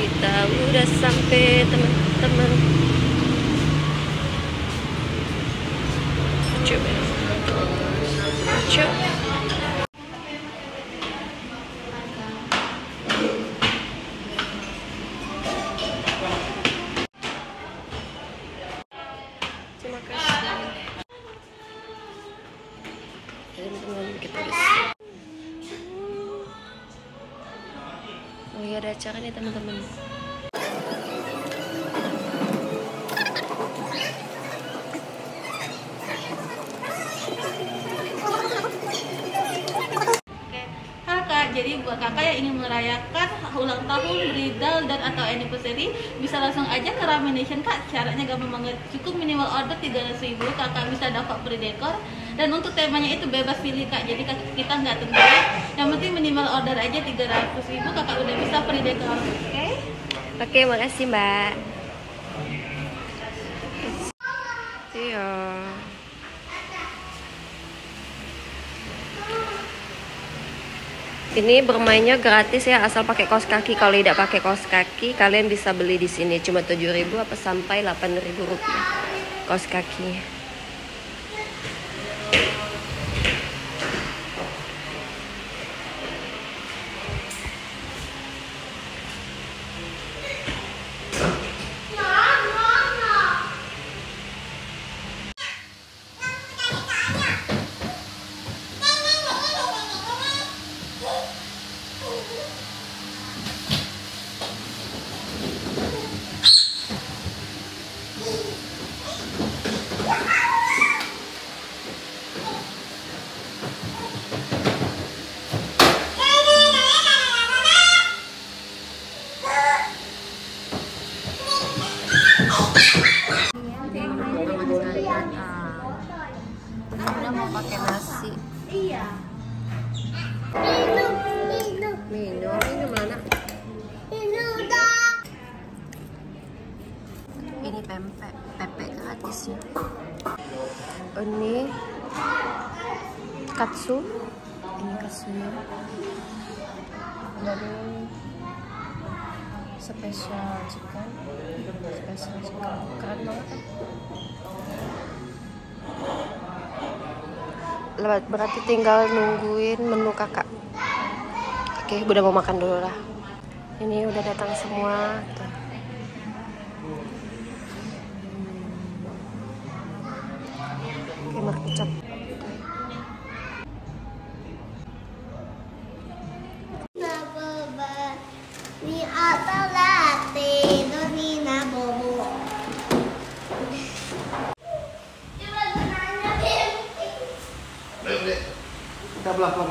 Kita udah sampai teman-teman. Coba. Coba. Terima kasih. Teman-teman, kita udah. Oh iya, ada acara nih teman-teman. Jadi buat kakak yang ingin merayakan ulang tahun, bridal, dan atau anniversary, bisa langsung aja ke Ramen Nation kak. Caranya gampang banget, cukup minimal order 300.000, kakak bisa dapat free dekor. Dan untuk temanya itu bebas pilih kak, jadi kita nggak tentuin. Yang penting minimal order aja 300.000, kakak udah bisa free dekor. Oke? Oke, makasih mbak. Iya. Ini bermainnya gratis ya, asal pakai kaos kaki. Kalau tidak pakai kaos kaki, kalian bisa beli di sini cuma 7.000 apa sampai 8.000 rupiah kaos kaki. Udah mau pakai nasi. Iya. Minum mana? Ini pempek gratisnya. Ini katsu. Ini katsunya. Dari spesial chicken. Keren banget kan? Berarti tinggal nungguin menu kakak. Oke, udah mau makan dulu lah. Ini udah datang semua. Tuh. Oke, mercap. Kita belakang.